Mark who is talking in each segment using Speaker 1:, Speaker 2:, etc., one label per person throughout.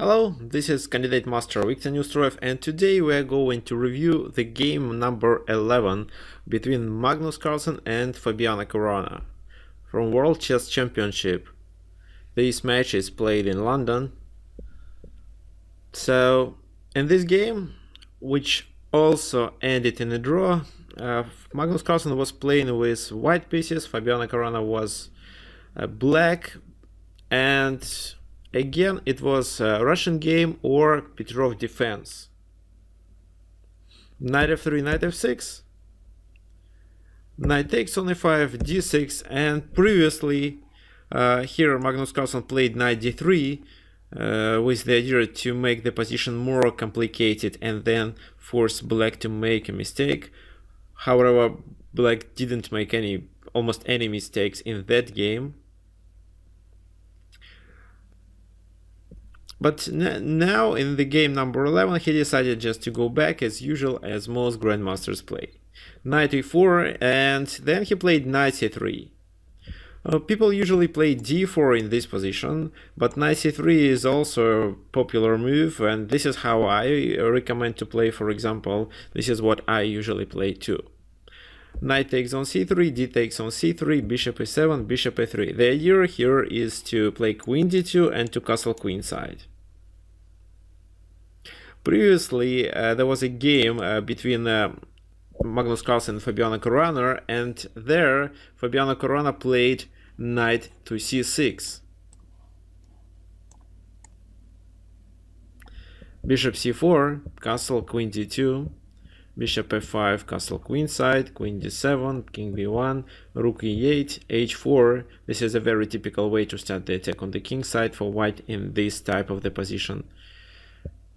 Speaker 1: Hello, this is candidate master Viktor Neustroev, and today we are going to review the game number 11 between Magnus Carlsen and Fabiano Caruana from World Chess Championship. This match is played in London. So, in this game, which also ended in a draw, Magnus Carlsen was playing with white pieces, Fabiano Caruana was black, and again, it was a Russian game or Petrov defense. Knight f3, knight f6, knight takes on e5, d6, and previously here Magnus Carlsen played knight d3 with the idea to make the position more complicated and then force black to make a mistake. However, black didn't make almost any mistakes in that game. But now in the game number 11 he decided just to go back as usual, as most grandmasters play. Knight e4, and then he played knight c3. People usually play d4 in this position, but knight c3 is also a popular move, and this is how I recommend to play. For example, this is what I usually play too. Knight takes on c3, d takes on c3, bishop e7, bishop e3. The idea here is to play queen d2 and to castle queenside. Previously, there was a game between Magnus Carlsen and Fabiano Caruana, and there Fabiano Caruana played knight to c6. Bishop c4, castle queen d2. Bishop f5, castle queenside, queen d7, king b1, rook e8, h4. This is a very typical way to start the attack on the king side for white in this type of the position.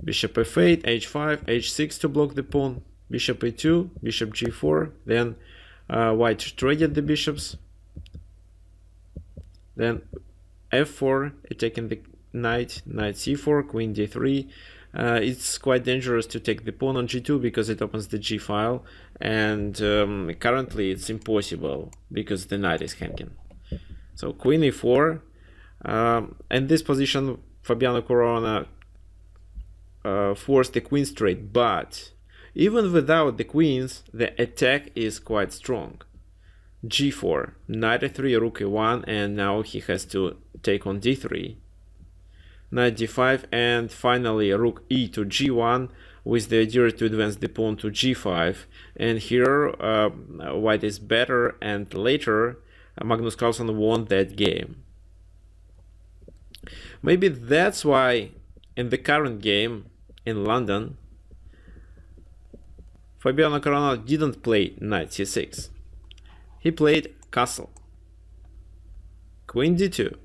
Speaker 1: Bishop f8, h5, h6 to block the pawn, bishop e2, bishop g4, then white traded the bishops, then f4, attacking the knight, knight c4, queen d3. It's quite dangerous to take the pawn on g2 because it opens the g file, and currently it's impossible because the knight is hanging. So queen e4, and this position Fabiano Caruana forced the queen straight, but even without the queens the attack is quite strong. g4, knight e3, rook e1, and now he has to take on d3. Knight d5, and finally rook e to g1 with the idea to advance the pawn to g5, and here white is better, and later Magnus Carlsen won that game. Maybe that's why in the current game in London Fabiano Caruana didn't play knight c6. He played castle, queen d2.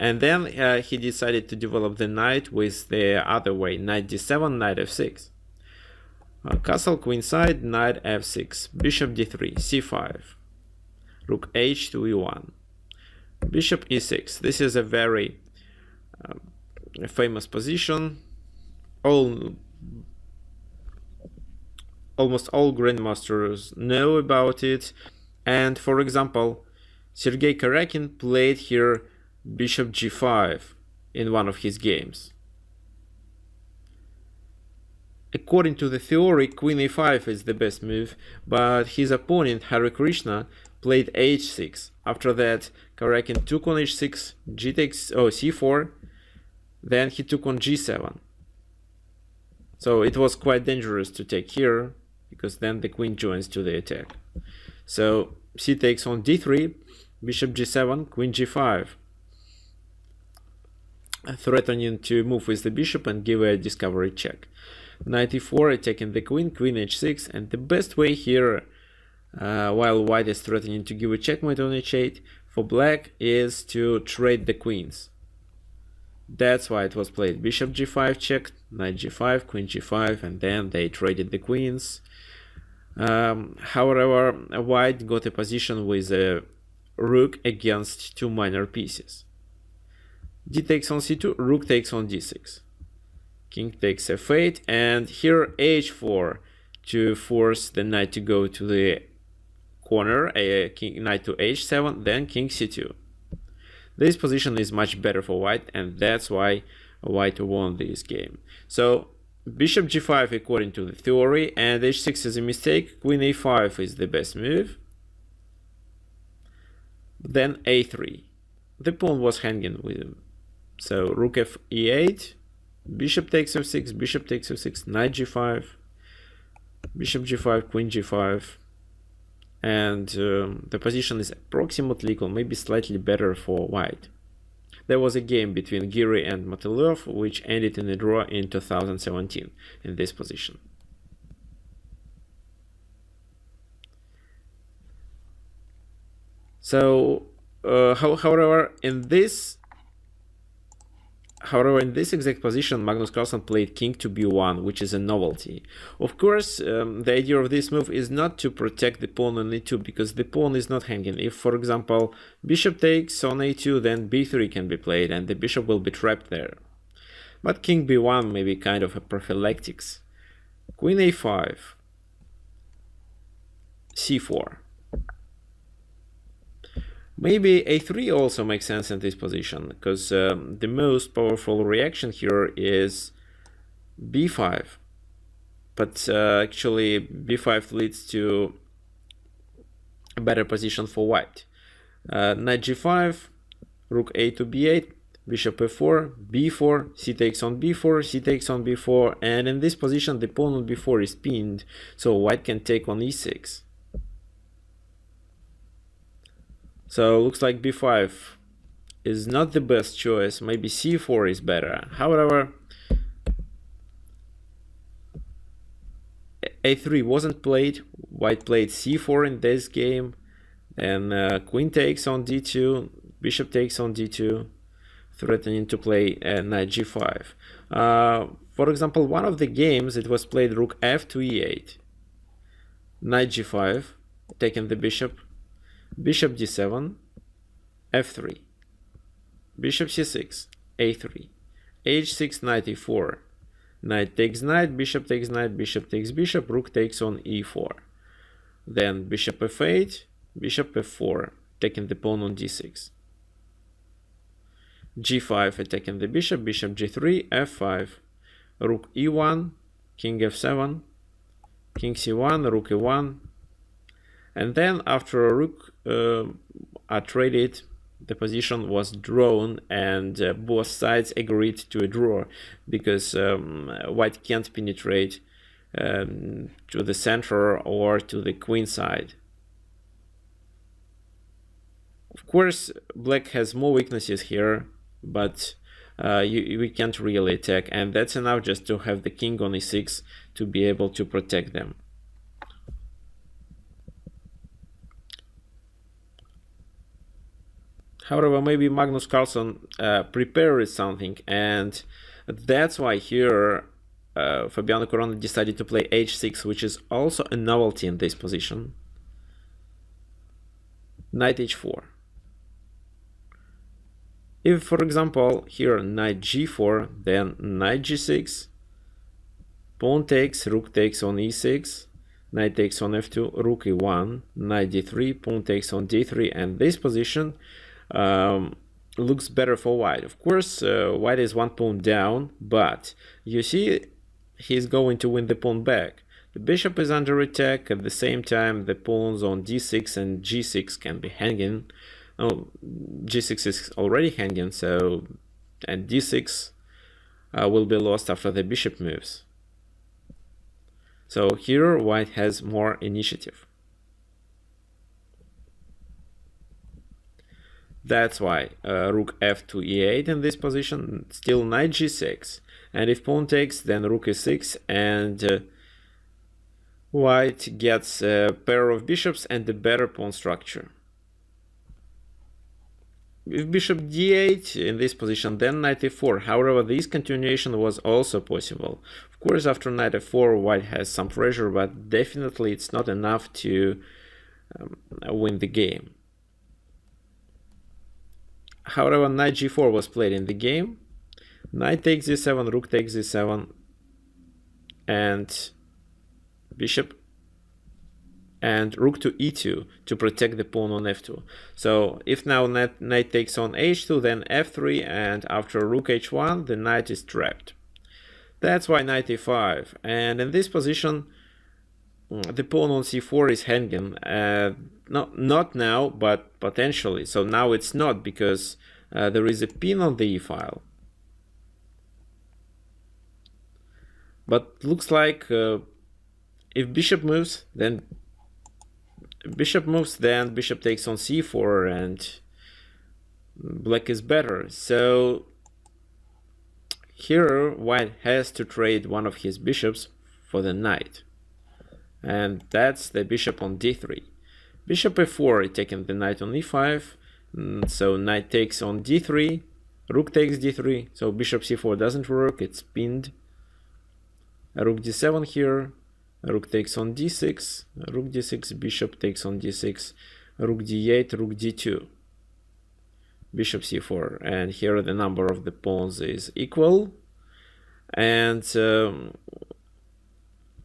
Speaker 1: And then he decided to develop the knight with the other way, knight d7, knight f6. Castle queenside, knight f6, bishop d3, c5, rook h to e1, bishop e6. This is a very famous position. Almost all grandmasters know about it. And for example, Sergei Karyakin played here bishop g5 in one of his games. According to the theory, queen e5 is the best move, but his opponent Hare Krishna played h6. After that, Karyakin took on h6, c4, then he took on g7. So it was quite dangerous to take here, because then the queen joins to the attack. So c takes on d3, bishop g7, queen g5. Threatening to move with the bishop and give a discovery check. Knight e4, attacking the queen, queen h6, and the best way here, while white is threatening to give a checkmate on h8, for black is to trade the queens. That's why it was played. Bishop g5 checked, knight g5, queen g5, and then they traded the queens. However, white got a position with a rook against two minor pieces. D takes on c2, rook takes on d6, king takes f8, and here h4 to force the knight to go to the corner, knight to h7, then king c2. This position is much better for white, and that's why white won this game. So bishop g5 according to the theory, and h6 is a mistake. Queen a5 is the best move. Then a3. The pawn was hanging with him. So rook f e8, bishop takes f6, bishop takes f6, knight g5, bishop g5, queen g5, and the position is approximately equal, maybe slightly better for white. There was a game between Giri and Matelov which ended in a draw in 2017 in this position. So, however, in this exact position, Magnus Carlsen played king to b1, which is a novelty. Of course, the idea of this move is not to protect the pawn on e2, because the pawn is not hanging. If, for example, bishop takes on a2, then b3 can be played, and the bishop will be trapped there. But king b1 may be kind of a prophylactics. Queen a5, c4. Maybe a3 also makes sense in this position, because the most powerful reaction here is b5. But actually b5 leads to a better position for white. Knight g5, rook a to b8, bishop f4, b4, c takes on b4, c takes on b4, and in this position the pawn on b4 is pinned, so white can take on e6. So looks like b5 is not the best choice. Maybe c4 is better. However, a3 wasn't played. White played c4 in this game, and queen takes on d2, bishop takes on d2, threatening to play knight g5. For example, one of the games it was played rook f to e8, knight g5, taking the bishop. Bishop d7, f3, bishop c6, a3, h6, knight e4, knight takes knight, bishop takes knight, bishop takes bishop, rook takes on e4. Then bishop f8, bishop f4, taking the pawn on d6. g5 attacking the bishop, bishop g3, f5, rook e1, king f7, king c1, rook e1. And then after a rook are traded, the position was drawn, and both sides agreed to a draw, because white can't penetrate to the center or to the queen side. Of course, black has more weaknesses here, but we can't really attack, and that's enough just to have the king on e6 to be able to protect them. However, maybe Magnus Carlsen prepared something, and that's why here Fabiano Caruana decided to play h6, which is also a novelty in this position. Knight h4. If, for example, here knight g4, then knight g6, pawn takes, rook takes on e6, knight takes on f2, rook e1, knight d3, pawn takes on d3, and this position looks better for white. Of course, white is one pawn down, but you see he's going to win the pawn back. The bishop is under attack. At the same time, the pawns on d6 and g6 can be hanging. Oh, g6 is already hanging, so and d6 will be lost after the bishop moves. So here white has more initiative. That's why rook f to e8 in this position, still knight g6, and if pawn takes, then rook e6, and white gets a pair of bishops and a better pawn structure. If bishop d8 in this position, then knight e4. However, this continuation was also possible. Of course, after knight f4, white has some pressure, but definitely it's not enough to win the game. However, knight g4 was played in the game. Knight takes d7, rook takes d7, and bishop and rook to e2 to protect the pawn on f2. So if now knight takes on h2, then f3, and after rook h1, the knight is trapped. That's why knight e5, and in this position the pawn on c4 is hanging. Not now, but potentially. So now it's not, because there is a pin on the e file. But looks like if bishop moves, then bishop takes on c4, and black is better. So here white has to trade one of his bishops for the knight, and that's the bishop on d3. Bishop f4, taking the knight on e5, so knight takes on d3, rook takes d3, so bishop c4 doesn't work, it's pinned. Rook d7 here, rook takes on d6, rook d6, bishop takes on d6, rook d8, rook d2, bishop c4, and here the number of the pawns is equal, and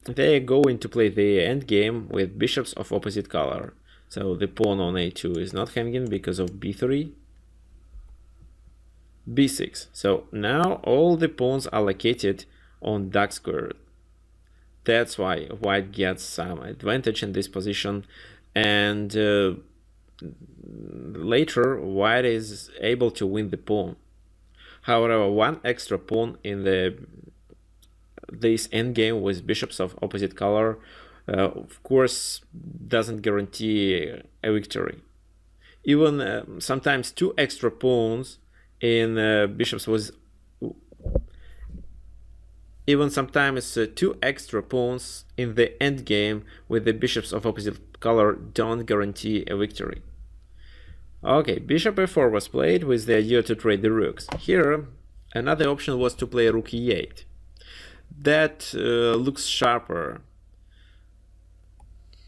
Speaker 1: they are going to play the endgame with bishops of opposite color. So the pawn on a2 is not hanging because of b3, b6. So now all the pawns are located on dark square. That's why white gets some advantage in this position, and later white is able to win the pawn. However, one extra pawn in this endgame with bishops of opposite color of course doesn't guarantee a victory. Even sometimes two extra pawns in bishops with two extra pawns in the endgame with the bishops of opposite color don't guarantee a victory. Okay, bishop f4 was played with the idea to trade the rooks. Here, another option was to play rook e8. That looks sharper.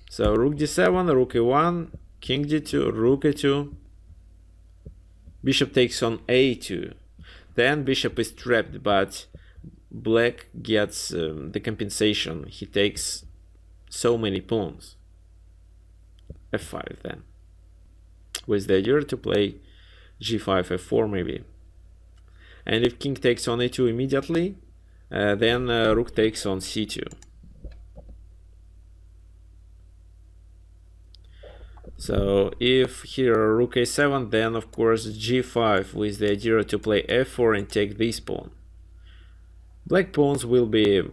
Speaker 1: So rook d7, rook e1, king d2, rook e2, bishop takes on a2. Then bishop is trapped, but black gets the compensation. He takes so many pawns. f5 then, with the idea to play g5, f4 maybe. And if king takes on a2 immediately, then rook takes on c2. So if here rook a7, then of course g5 with the idea to play f4 and take this pawn. Black pawns will be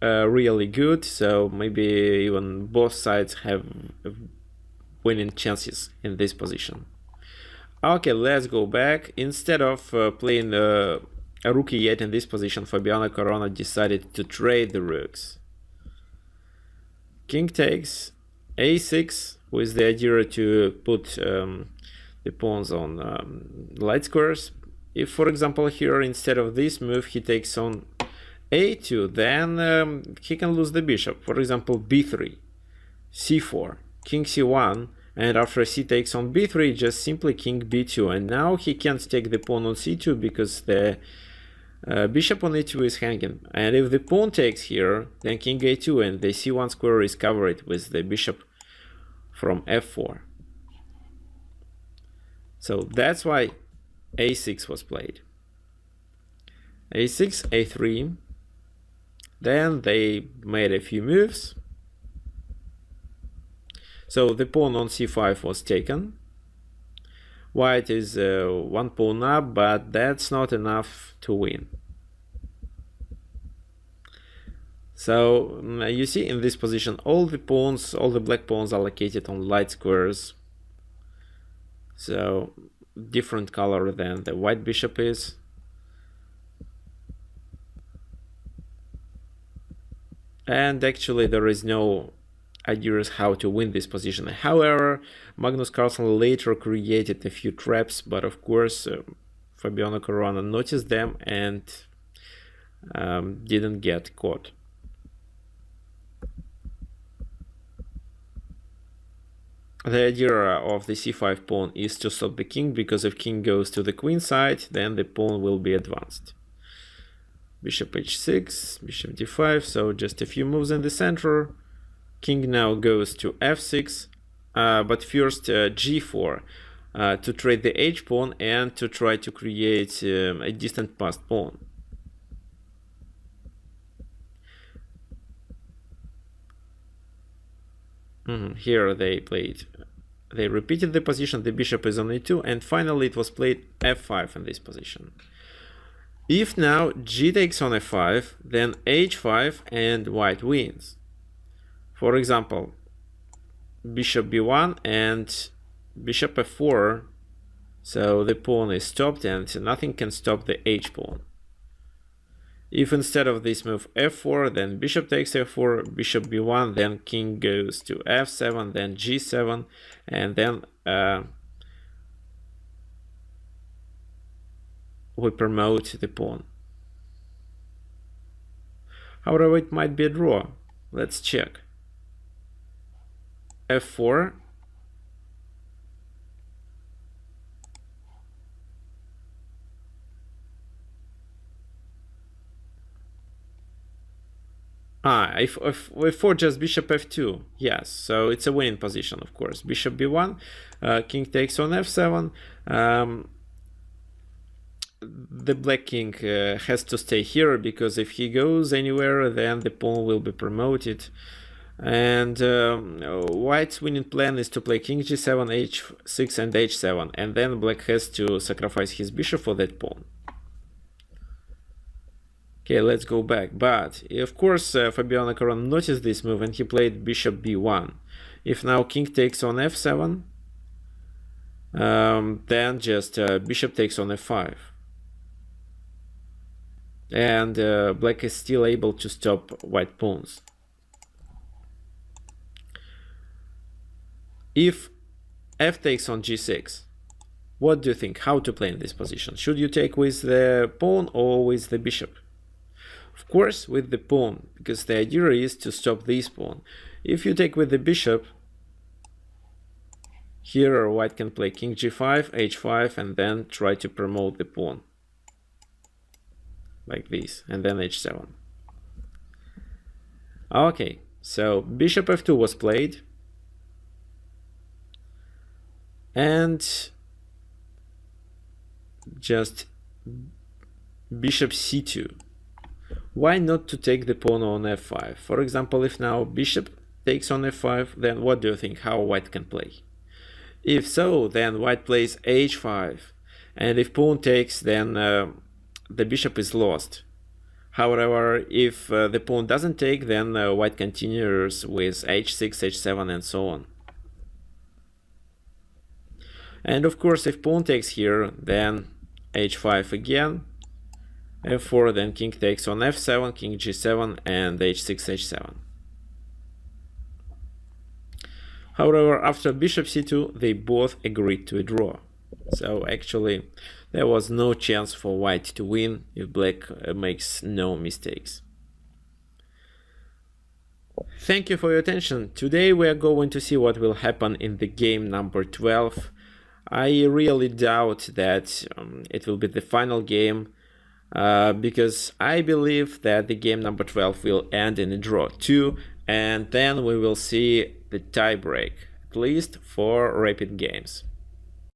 Speaker 1: really good, so maybe even both sides have winning chances in this position. Okay, let's go back. Instead of playing a rook e8 in this position, Fabiano Caruana decided to trade the rooks. King takes a6 with the idea to put the pawns on light squares. If, for example, here instead of this move he takes on a2, then he can lose the bishop. For example, b3, c4, king c1, and after c takes on b3, just simply king b2. And now he can't take the pawn on c2 because the bishop on a2 is hanging. And if the pawn takes here, then king a2, and the c1 square is covered with the bishop from f4. So that's why a6 was played. a6, a3. Then they made a few moves. So the pawn on c5 was taken. White is one pawn up, but that's not enough to win. So you see in this position all the black pawns are located on light squares. So different color than the white bishop is. And actually there is no ideas how to win this position. However, Magnus Carlsen later created a few traps, but of course Fabiano Caruana noticed them and didn't get caught. The idea of the c5 pawn is to stop the king, because if king goes to the queen side, then the pawn will be advanced. Bishop h6, bishop d5, so just a few moves in the center. King now goes to f6, but first g4 to trade the h pawn and to try to create a distant passed pawn. Here they repeated the position, the bishop is on e2, and finally it was played f5 in this position. If now g takes on f5, then h5 and white wins. For example, bishop b1 and bishop f4, so the pawn is stopped and nothing can stop the h pawn. If instead of this move f4, then bishop takes f4, bishop b1, then king goes to f7, then g7, and then we promote the pawn. However, it might be a draw. Let's check. f4, if f4 just bishop f2, yes, so it's a winning position, of course. Bishop b1, king takes on f7, the black king has to stay here, because if he goes anywhere, then the pawn will be promoted. And white's winning plan is to play king g7, h6 and h7, and then black has to sacrifice his bishop for that pawn. Okay, let's go back. But of course Fabiano Caruana noticed this move and he played bishop b1. If now king takes on f7, then just bishop takes on f5. And black is still able to stop white pawns. If f takes on g6, what do you think? How to play in this position? Should you take with the pawn or with the bishop? Of course, with the pawn, because the idea is to stop this pawn. If you take with the bishop, here white can play king g5, h5, and then try to promote the pawn. Like this, and then h7. Okay, so bishop f2 was played. And just bishop c2. Why not to take the pawn on f5? For example, if now bishop takes on f5, then what do you think how white can play? If so, then white plays h5, and if pawn takes, then the bishop is lost. However, if the pawn doesn't take, then white continues with h6, h7 and so on. And of course, if pawn takes here, then h5 again, f4, then king takes on f7, king g7, and h6, h7. However, after bishop c2, they both agreed to a draw. So actually, there was no chance for white to win if black makes no mistakes. Thank you for your attention. Today we are going to see what will happen in the game number 12. I really doubt that it will be the final game, because I believe that the game number 12 will end in a draw too, and then we will see the tie break, at least for rapid games.